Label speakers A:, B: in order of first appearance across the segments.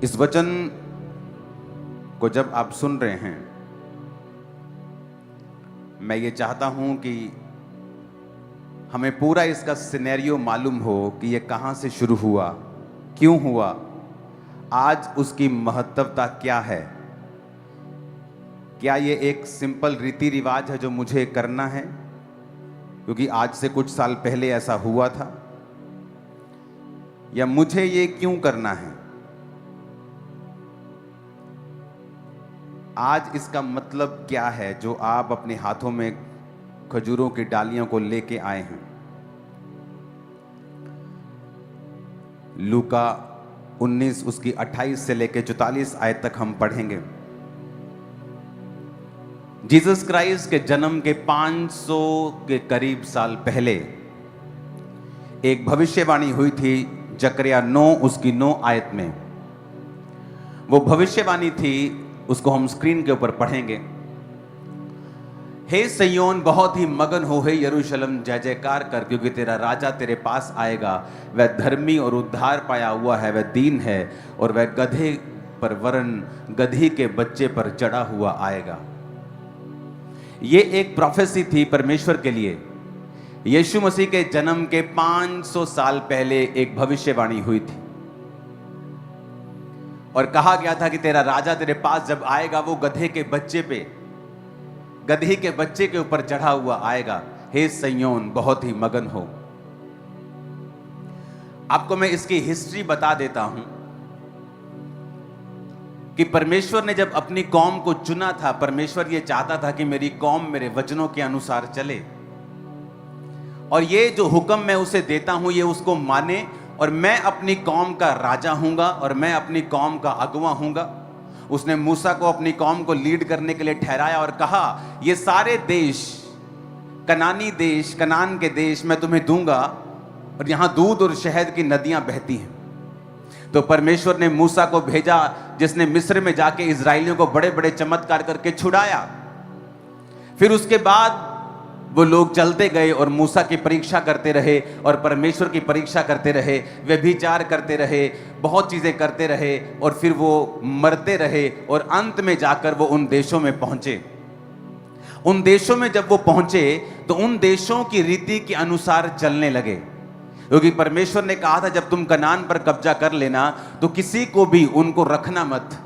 A: इस वचन को जब आप सुन रहे हैं, मैं ये चाहता हूं कि हमें पूरा इसका सिनेरियो मालूम हो कि ये कहां से शुरू हुआ, क्यों हुआ, आज उसकी महत्वता क्या है। क्या ये एक सिंपल रीति रिवाज है जो मुझे करना है क्योंकि आज से कुछ साल पहले ऐसा हुआ था, या मुझे ये क्यों करना है। आज इसका मतलब क्या है जो आप अपने हाथों में खजूरों की डालियों को लेके आए हैं। लूका 19 उसकी 28 से लेके 44 आयत तक हम पढ़ेंगे। जीसस क्राइस्ट के जन्म के 500 के करीब साल पहले एक भविष्यवाणी हुई थी जकरिया 9 उसकी 9 आयत में। वो भविष्यवाणी थी, उसको हम स्क्रीन के ऊपर पढ़ेंगे। हे सिय्योन, बहुत ही मगन हो, हे यरूशलेम जय जयकार कर, क्योंकि तेरा राजा तेरे पास आएगा। वह धर्मी और उद्धार पाया हुआ है, वह दीन है और वह गधे पर वरन गधी के बच्चे पर चढ़ा हुआ आएगा। ये एक प्रोफेसी थी परमेश्वर के लिए। यीशु मसीह के जन्म के 500 साल पहले एक भविष्यवाणी हुई थी और कहा गया था कि तेरा राजा तेरे पास जब आएगा वो गधे के बच्चे के ऊपर चढ़ा हुआ आएगा। हे सिय्योन, बहुत ही मगन हो। आपको मैं इसकी हिस्ट्री बता देता हूं कि परमेश्वर ने जब अपनी कौम को चुना था, परमेश्वर ये चाहता था कि मेरी कौम मेरे वचनों के अनुसार चले और ये जो हुक्म मैं उसे देता हूं ये उसको माने, और मैं अपनी कौम का राजा हूंगा और मैं अपनी कौम का अगुवा हूंगा। उसने मूसा को अपनी कौम को लीड करने के लिए ठहराया और कहा, ये सारे देश, कनानी देश, कनान के देश मैं तुम्हें दूंगा और यहां दूध और शहद की नदियां बहती हैं। तो परमेश्वर ने मूसा को भेजा, जिसने मिस्र में जाके इजराइलियों को बड़े बड़े चमत्कार करके छुड़ाया। फिर उसके बाद वो लोग चलते गए और मूसा की परीक्षा करते रहे और परमेश्वर की परीक्षा करते रहे, व्यभिचार करते रहे, बहुत चीजें करते रहे और फिर वो मरते रहे और अंत में जाकर वो उन देशों में पहुंचे। उन देशों में जब वो पहुंचे तो उन देशों की रीति के अनुसार चलने लगे, क्योंकि परमेश्वर ने कहा था जब तुम कनान पर कब्जा कर लेना तो किसी को भी उनको रखना मत,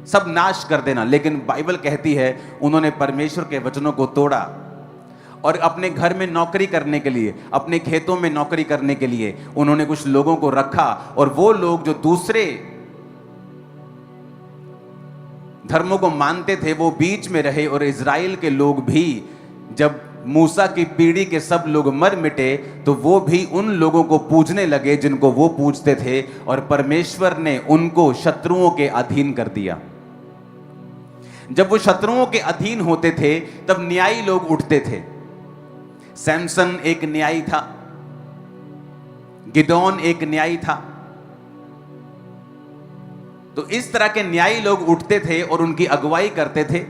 A: सब नाश कर देना। लेकिन बाइबल कहती है उन्होंने परमेश्वर के वचनों को तोड़ा और अपने घर में नौकरी करने के लिए, अपने खेतों में नौकरी करने के लिए उन्होंने कुछ लोगों को रखा, और वो लोग जो दूसरे धर्मों को मानते थे वो बीच में रहे। और इजराइल के लोग भी, जब मूसा की पीढ़ी के सब लोग मर मिटे तो वो भी उन लोगों को पूजने लगे जिनको वो पूजते थे, और परमेश्वर ने उनको शत्रुओं के अधीन कर दिया। जब वो शत्रुओं के अधीन होते थे तब न्यायी लोग उठते थे। सैमसन एक न्यायी था, गिदोन एक न्यायी था। तो इस तरह के न्यायी लोग उठते थे और उनकी अगुवाई करते थे।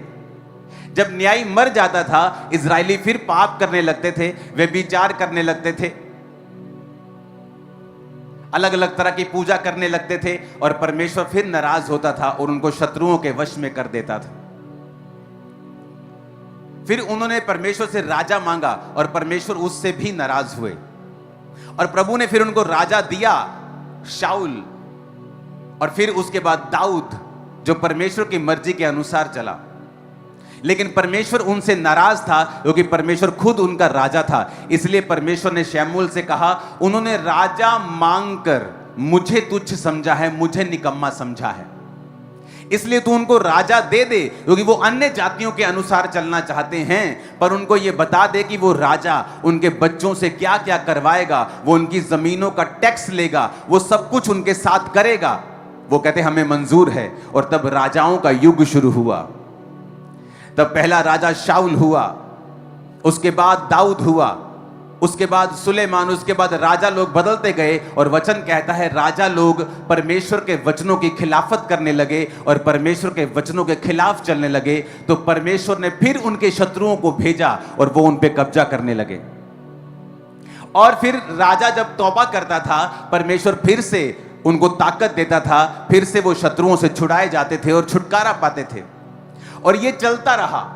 A: जब न्यायी मर जाता था, इजरायली फिर पाप करने लगते थे, व्यभिचार करने लगते थे, अलग अलग तरह की पूजा करने लगते थे, और परमेश्वर फिर नाराज होता था और उनको शत्रुओं के वश में कर देता था। फिर उन्होंने परमेश्वर से राजा मांगा और परमेश्वर उससे भी नाराज हुए, और प्रभु ने फिर उनको राजा दिया, शाऊल, और फिर उसके बाद दाऊद, जो परमेश्वर की मर्जी के अनुसार चला। लेकिन परमेश्वर उनसे नाराज था क्योंकि परमेश्वर खुद उनका राजा था। इसलिए परमेश्वर ने शमूएल से कहा, उन्होंने राजा मांगकर मुझे तुच्छ समझा है, मुझे निकम्मा समझा है, इसलिए तू उनको राजा दे दे, क्योंकि वो अन्य जातियों के अनुसार चलना चाहते हैं। पर उनको ये बता दे कि वो राजा उनके बच्चों से क्या क्या करवाएगा, वो उनकी जमीनों का टैक्स लेगा, वो सब कुछ उनके साथ करेगा। वो कहते हमें मंजूर है। और तब राजाओं का युग शुरू हुआ। तब पहला राजा शाऊल हुआ, उसके बाद दाऊद हुआ, उसके बाद सुलेमान, उसके बाद राजा लोग बदलते गए। और वचन कहता है राजा लोग परमेश्वर के वचनों की खिलाफत करने लगे और परमेश्वर के वचनों के खिलाफ चलने लगे, तो परमेश्वर ने फिर उनके शत्रुओं को भेजा और वो उन पे कब्जा करने लगे। और फिर राजा जब तौबा करता था, परमेश्वर फिर से उनको ताकत देता था, फिर से वो शत्रुओं से छुड़ाए जाते थे और छुटकारा पाते थे। और ये चलता रहा।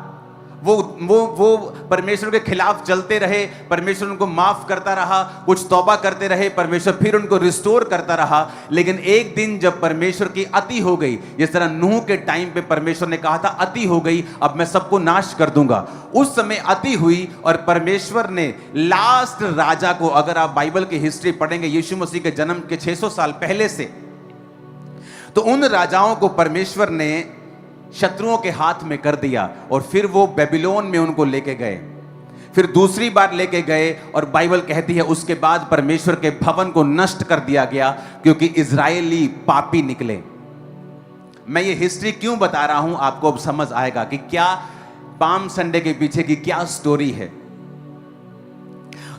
A: वो परमेश्वर के खिलाफ चलते रहे, परमेश्वर उनको माफ करता रहा, कुछ तौबा करते रहे, परमेश्वर फिर उनको रिस्टोर करता रहा। लेकिन एक दिन जब परमेश्वर की अति हो गई, जिस तरह नूह के टाइम पे परमेश्वर ने कहा था अति हो गई, अब मैं सबको नाश कर दूंगा, उस समय अति हुई और परमेश्वर ने लास्ट राजा को, अगर आप बाइबल की हिस्ट्री पढ़ेंगे यीशु मसीह के जन्म के 600 साल पहले से, तो उन राजाओं को परमेश्वर ने शत्रुओं के हाथ में कर दिया और फिर वो बेबीलोन में उनको लेके गए। फिर दूसरी बार लेके गए और बाइबल कहती है उसके बाद परमेश्वर के भवन को नष्ट कर दिया गया, क्योंकि इजरायली पापी निकले। मैं ये हिस्ट्री क्यों बता रहा हूं, आपको अब समझ आएगा कि क्या पाम संडे के पीछे की क्या स्टोरी है।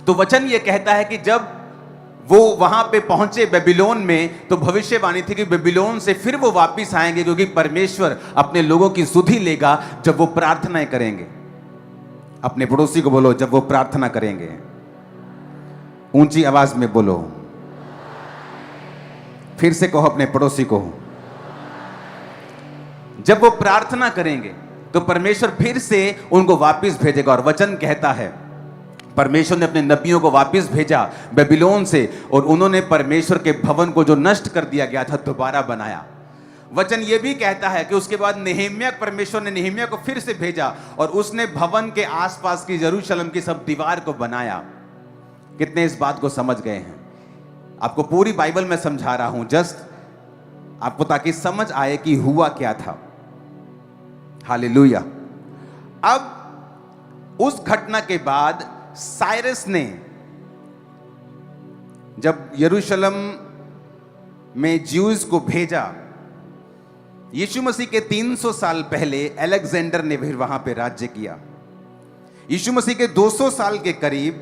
A: तो वचन ये कहता है कि जब वो वहां पे पहुंचे बेबीलोन में, तो भविष्यवाणी थी कि बेबीलोन से फिर वो वापस आएंगे, क्योंकि परमेश्वर अपने लोगों की सुधि लेगा जब वो प्रार्थनाएं करेंगे। अपने पड़ोसी को बोलो, जब वो प्रार्थना करेंगे। ऊंची आवाज में बोलो, फिर से कहो अपने पड़ोसी को, जब वो प्रार्थना करेंगे तो परमेश्वर फिर से उनको वापस भेजेगा। और वचन कहता है परमेश्वर ने अपने नबियों को वापस भेजा बेबीलोन से, और उन्होंने परमेश्वर के भवन को जो नष्ट कर दिया गया था दोबारा बनाया। वचन ये भी कहता है कि उसके बाद परमेश्वर ने नेहमिया को फिर से भेजा और उसने भवन के आसपास की यरूशलेम की सब दीवार को बनाया। कितने इस बात को समझ गए हैं? आपको पूरी बाइबल में समझा रहा हूं, जस्ट आपको ताकि समझ आए कि हुआ क्या था। हालेलुया। अब उस घटना के बाद साइरस ने जब यरूशलेम में ज्यूज को भेजा, यीशु मसीह के 300 साल पहले अलेक्जेंडर ने फिर वहां पे राज्य किया। यीशु मसीह के 200 साल के करीब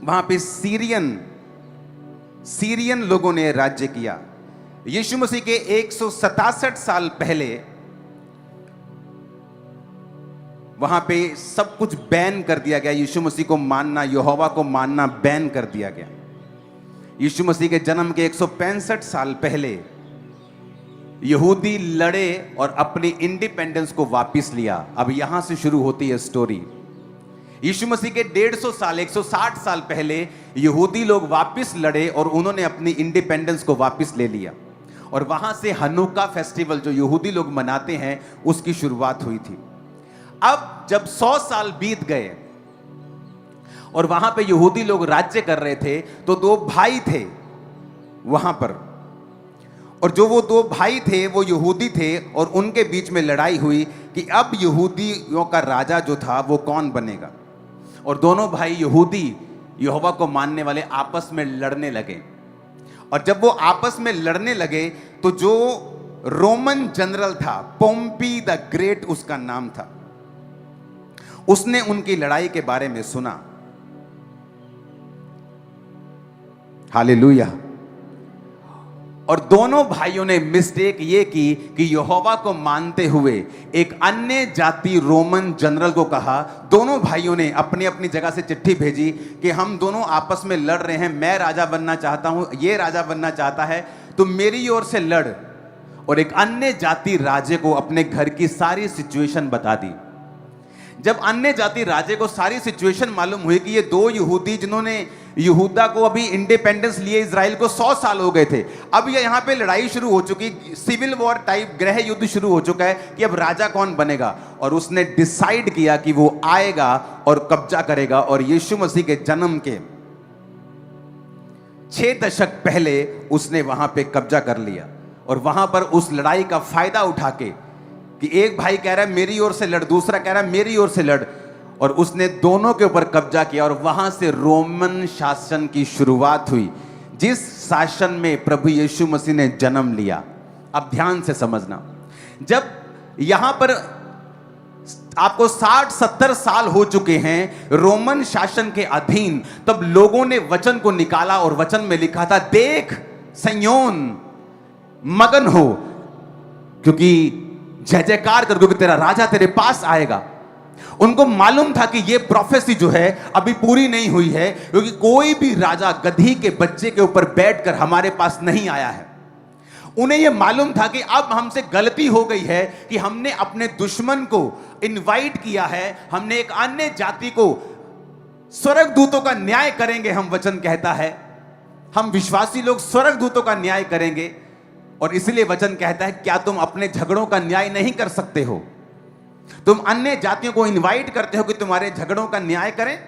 A: वहां पे सीरियन लोगों ने राज्य किया। यीशु मसीह के 167 साल पहले वहां पे सब कुछ बैन कर दिया गया। यीशु मसीह को मानना, यहोवा को मानना बैन कर दिया गया। यीशु मसीह के जन्म के 165 साल पहले यहूदी लड़े और अपनी इंडिपेंडेंस को वापस लिया। अब यहां से शुरू होती है स्टोरी। यीशु मसीह के 160 साल पहले यहूदी लोग वापस लड़े और उन्होंने अपनी इंडिपेंडेंस को वापस ले लिया। और वहां से हनुक्का फेस्टिवल जो यहूदी लोग मनाते हैं उसकी शुरुआत हुई थी। अब जब 100 साल बीत गए और वहां पे यहूदी लोग राज्य कर रहे थे, तो 2 भाई थे वहां पर, और जो वो 2 भाई थे वो यहूदी थे, और उनके बीच में लड़ाई हुई कि अब यहूदियों का राजा जो था वो कौन बनेगा। और दोनों भाई यहूदी यहोवा को मानने वाले आपस में लड़ने लगे। और जब वो आपस में लड़ने लगे तो जो रोमन जनरल था, पोम्पी द ग्रेट उसका नाम था, उसने उनकी लड़ाई के बारे में सुना। हालेलुया। और दोनों भाइयों ने मिस्टेक ये की कि यहोवा को मानते हुए एक अन्य जाति रोमन जनरल को कहा। दोनों भाइयों ने अपनी अपनी जगह से चिट्ठी भेजी कि हम दोनों आपस में लड़ रहे हैं, मैं राजा बनना चाहता हूं, ये राजा बनना चाहता है, तो मेरी ओर से लड़। और एक अन्य जाति राजे को अपने घर की सारी सिचुएशन बता दी। जब अन्य जाति राजे को सारी सिचुएशन मालूम हुई कि ये 2 यहूदी जिन्होंने यहूदा को अभी इंडिपेंडेंस लिए इजराइल को 100 साल हो गए थे, अब ये यहाँ पे लड़ाई शुरू हो चुकी, सिविल वॉर टाइप गृह युद्ध शुरू हो चुका है कि अब राजा कौन बनेगा। और उसने डिसाइड किया कि वो आएगा और कब्जा करेगा। और यीशु मसीह के जन्म के 6 दशक पहले उसने वहां पे कब्जा कर लिया। और वहां पर उस लड़ाई का फायदा उठा के कि एक भाई कह रहा है मेरी ओर से लड़, दूसरा कह रहा है मेरी ओर से लड़, और उसने दोनों के ऊपर कब्जा किया। और वहां से रोमन शासन की शुरुआत हुई, जिस शासन में प्रभु यीशु मसीह ने जन्म लिया। अब ध्यान से समझना, जब यहां पर आपको 60-70 साल हो चुके हैं रोमन शासन के अधीन, तब लोगों ने वचन को निकाला और वचन में लिखा था, देख सिय्योन मगन हो, क्योंकि जय जयकार कर, क्योंकि तेरा राजा तेरे पास आएगा। उनको मालूम था कि ये प्रोफेसी जो है अभी पूरी नहीं हुई है, क्योंकि कोई भी राजा गधी के बच्चे के ऊपर बैठकर हमारे पास नहीं आया है। उन्हें यह मालूम था कि अब हमसे गलती हो गई है कि हमने अपने दुश्मन को इनवाइट किया है, हमने एक अन्य जाति को, स्वर्गदूतों का न्याय करेंगे, हम वचन कहता है हम विश्वासी लोग स्वर्गदूतों का न्याय करेंगे। और इसलिए वचन कहता है क्या तुम अपने झगड़ों का न्याय नहीं कर सकते हो? तुम अन्य जातियों को इनवाइट करते हो कि तुम्हारे झगड़ों का न्याय करें?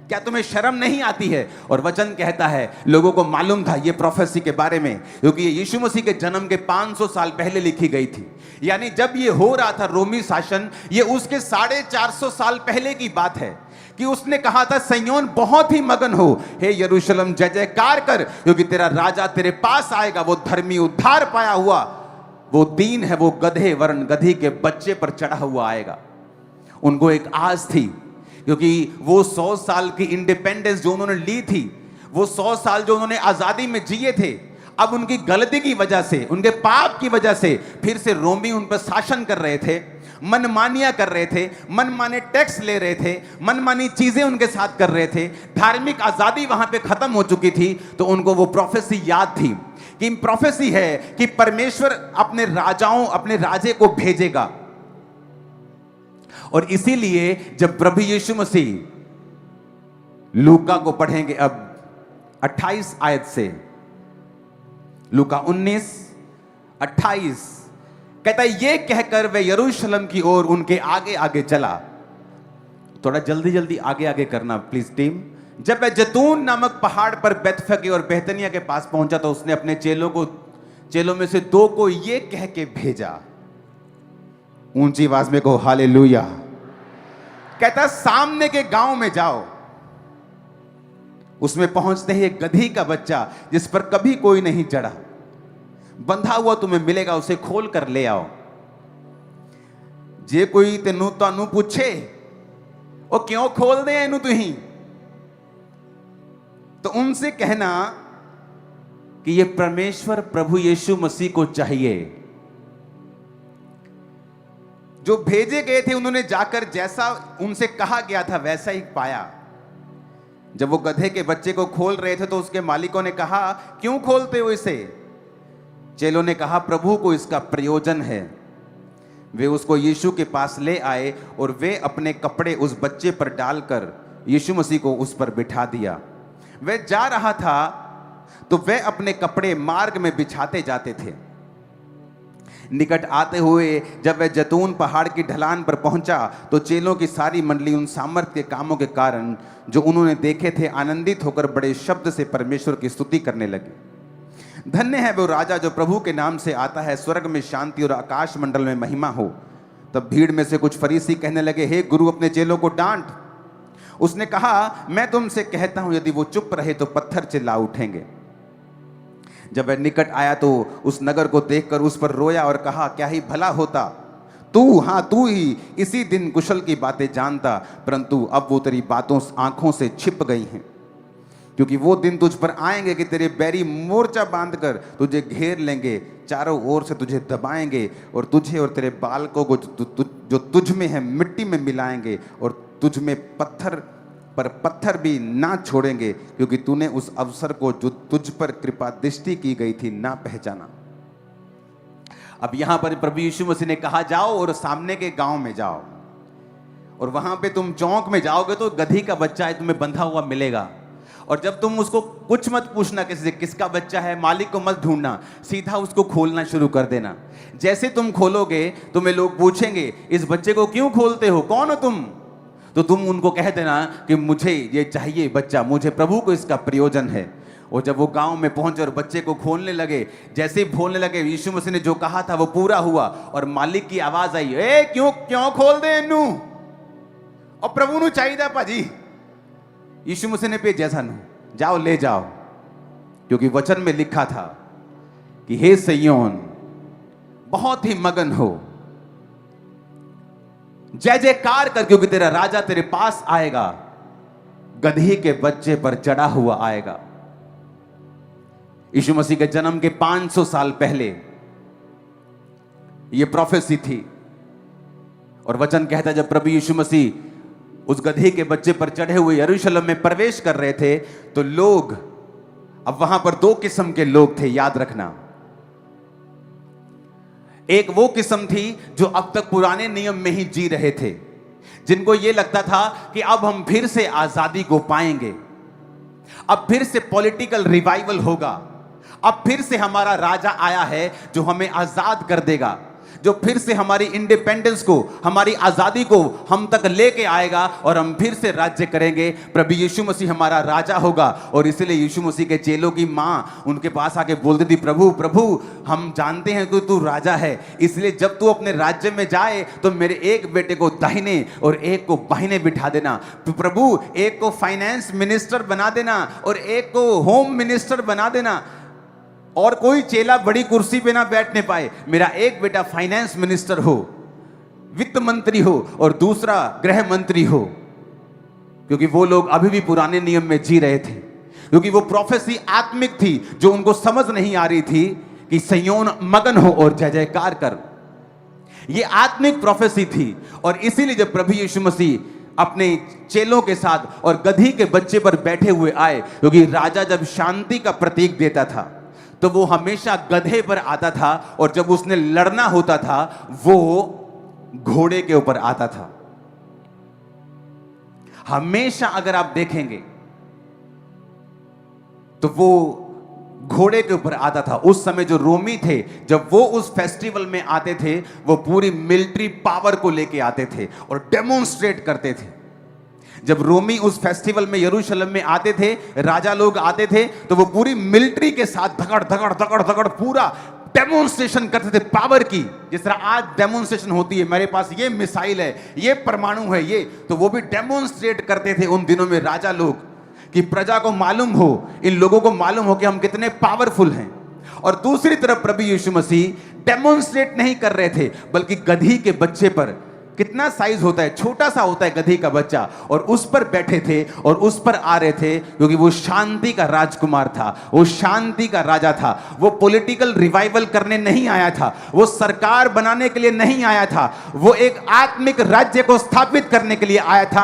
A: क्या तुम्हें शर्म नहीं आती है? और वचन कहता है लोगों को मालूम था ये प्रोफेसी के बारे में, क्योंकि ये यीशु मसीह के जन्म के 500 साल पहले लिखी गई थी। यानी जब ये हो रहा था रोमी शासन, ये उसके 450 साल पहले की बात है कि उसने कहा था सिय्योन बहुत ही मगन हो, हे यरूशलेम जय जयकार कर, क्योंकि तेरा राजा तेरे पास आएगा, वो धर्मी उद्धार पाया हुआ, वो दीन है, वो गधे वरन गधी के बच्चे पर चढ़ा हुआ आएगा। उनको एक आस थी, क्योंकि वो 100 साल की इंडिपेंडेंस जो उन्होंने ली थी, वो 100 साल जो उन्होंने आजादी में जिए थे, अब उनकी गलती की वजह से, उनके पाप की वजह से फिर से रोमी उन पर शासन कर रहे थे, मनमानियां कर रहे थे, मनमाने टैक्स ले रहे थे, मनमानी चीजें उनके साथ कर रहे थे, धार्मिक आजादी वहां पे खत्म हो चुकी थी। तो उनको वो प्रोफेसी याद थी कि प्रोफेसी है कि परमेश्वर अपने राजाओं, अपने राजे को भेजेगा। और इसीलिए जब प्रभु यीशु मसीह, लूका को पढ़ेंगे अब 28 आयत से, लूका 19:28 कहता है ये कहकर वह यरूशलेम की ओर उनके आगे आगे चला। थोड़ा जल्दी जल्दी आगे आगे करना प्लीज टीम। जब वह जैतून नामक पहाड़ पर बैतफगे और बेतनिया के पास पहुंचा तो उसने अपने चेलों में से 2 को ये कह के भेजा, ऊंची आवाज में कहो हालेलुया। कहता सामने के गांव में जाओ, उसमें पहुंचते ही एक गधी का बच्चा जिस पर कभी कोई नहीं चढ़ा बंधा हुआ तुम्हें मिलेगा, उसे खोल कर ले आओ। जे कोई तेनू तानू पूछे ओ क्यों खोल दे इनू तुही, तो उनसे कहना कि ये परमेश्वर प्रभु यीशु मसीह को चाहिए। जो भेजे गए थे उन्होंने जाकर जैसा उनसे कहा गया था वैसा ही पाया। जब वो गधे के बच्चे को खोल रहे थे तो उसके मालिकों ने कहा क्यों खोलते हो इसे? चेलों ने कहा प्रभु को इसका प्रयोजन है। वे उसको यीशु के पास ले आए और वे अपने कपड़े उस बच्चे पर डालकर यीशु मसीह को उस पर बिठा दिया। वह जा रहा था तो वह अपने कपड़े मार्ग में बिछाते जाते थे। निकट आते हुए जब वह जैतून पहाड़ की ढलान पर पहुंचा तो चेलों की सारी मंडली उन सामर्थ के कामों के कारण जो उन्होंने देखे थे आनंदित होकर बड़े शब्द से परमेश्वर की स्तुति करने लगे। धन्य है वो राजा जो प्रभु के नाम से आता है, स्वर्ग में शांति और आकाश मंडल में महिमा हो। तब भीड़ में से कुछ फरीसी कहने लगे हे गुरु अपने चेलों को डांट। उसने कहा मैं तुमसे कहता हूं यदि वो चुप रहे तो पत्थर चिल्ला उठेंगे। जब वह निकट आया तो उस नगर को देखकर उस पर रोया और कहा क्या ही भला होता तू ही इसी दिन कुशल की बातें जानता, परंतु अब वो तेरी बातों आंखों से छिप गई हैं। क्योंकि वो दिन तुझ पर आएंगे कि तेरे बैरी मोर्चा बांधकर तुझे घेर लेंगे, चारों ओर से तुझे दबाएंगे और तुझे और तेरे बालकों को जो तुझ में है मिट्टी में मिलाएंगे और तुझ में पत्थर पर पत्थर भी ना छोड़ेंगे, क्योंकि तूने उस अवसर को जो तुझ पर कृपा दृष्टि की गई थी ना पहचाना। अब यहां पर प्रभु यीशु मसीह ने कहा जाओ और सामने के गांव में जाओ और वहां पे तुम चौक में जाओगे तो गधी का बच्चा है तुम्हें बंधा हुआ मिलेगा। और जब तुम उसको कुछ मत पूछना किसी से किसका बच्चा है, मालिक को मत ढूंढना, सीधा उसको खोलना शुरू कर देना। जैसे तुम खोलोगे तुम्हें लोग पूछेंगे इस बच्चे को क्यों खोलते हो, कौन हो तुम? तो तुम उनको कह देना कि मुझे ये चाहिए बच्चा, मुझे प्रभु को इसका प्रयोजन है। और जब वो गांव में पहुंचे और बच्चे को खोलने लगे, जैसे ही खोलने लगे यीशु मसीह ने जो कहा था वो पूरा हुआ और मालिक की आवाज आई ए क्यों खोल दे इनू, और प्रभु नु चाहिए भाजी। यीशु मसीह ने पे जैसा नु जाओ ले जाओ, क्योंकि वचन में लिखा था कि हे सिय्योन बहुत ही मगन हो, जय जयकार कर, क्योंकि तेरा राजा तेरे पास आएगा, गधी के बच्चे पर चढ़ा हुआ आएगा। यीशु मसीह के जन्म के 500 साल पहले यह प्रोफेसी थी। और वचन कहता है जब प्रभु यीशु मसीह उस गधे के बच्चे पर चढ़े हुए यरूशलेम में प्रवेश कर रहे थे, तो लोग, अब वहां पर दो किस्म के लोग थे, याद रखना। एक वो किस्म थी जो अब तक पुराने नियम में ही जी रहे थे, जिनको यह लगता था कि अब हम फिर से आजादी को पाएंगे, अब फिर से पॉलिटिकल रिवाइवल होगा, अब फिर से हमारा राजा आया है जो हमें आजाद कर देगा, जो फिर से हमारी इंडिपेंडेंस को, हमारी आजादी को हम तक लेके आएगा और हम फिर से राज्य करेंगे। प्रभु यीशु मसीह हमारा राजा होगा। और इसलिए यीशु मसीह के चेलों की मां उनके पास आके बोलती थी, प्रभु प्रभु हम जानते हैं कि तू राजा है, इसलिए जब तू अपने राज्य में जाए तो मेरे एक बेटे को दाहिने और एक को बाहिने बिठा देना। तो प्रभु एक को फाइनेंस मिनिस्टर बना देना और एक को होम मिनिस्टर बना देना, और कोई चेला बड़ी कुर्सी पे ना बैठने पाए। मेरा एक बेटा फाइनेंस मिनिस्टर हो, वित्त मंत्री हो, और दूसरा गृह मंत्री हो। क्योंकि वो लोग अभी भी पुराने नियम में जी रहे थे, क्योंकि वो प्रोफेसी आत्मिक थी जो उनको समझ नहीं आ रही थी कि सिय्योन मगन हो और जय जयकार कर। ये आत्मिक प्रोफेसी थी। और इसीलिए जब प्रभु यीशु मसीह अपने चेलों के साथ और गधी के बच्चे पर बैठे हुए आए, क्योंकि राजा जब शांति का प्रतीक देता था तो वो हमेशा गधे पर आता था, और जब उसने लड़ना होता था वो घोड़े के ऊपर आता था। हमेशा अगर आप देखेंगे तो वो घोड़े के ऊपर आता था। उस समय जो रोमी थे, जब वो उस फेस्टिवल में आते थे, वो पूरी मिलिट्री पावर को लेके आते थे और डेमोन्स्ट्रेट करते थे। जब रोमी उस फेस्टिवल में यरूशलेम में आते थे, राजा लोग आते थे, तो वो पूरी मिलिट्री के साथ धगड़ धगड़ धगड़ धगड़ पूरा डेमोन्स्ट्रेशन करते थे पावर की। जिस तरह आज डेमोन्स्ट्रेशन होती है, मेरे पास ये मिसाइल है, ये परमाणु है, ये, तो वो भी डेमोन्स्ट्रेट करते थे उन दिनों में राजा लोग, कि प्रजा को मालूम हो, इन लोगों को मालूम हो कि हम कितने पावरफुल हैं। और दूसरी तरफ प्रभु यीशु मसीह डेमोन्स्ट्रेट नहीं कर रहे थे, बल्कि गधी के बच्चे पर, कितना साइज होता है, छोटा सा होता है गधी का बच्चा, और उस पर बैठे थे और उस पर आ रहे थे, क्योंकि वो शांति का राजकुमार था, वो शांति का राजा था। वो पॉलिटिकल रिवाइवल करने नहीं आया था, वो सरकार बनाने के लिए नहीं आया था, वो एक आत्मिक राज्य को स्थापित करने के लिए आया था।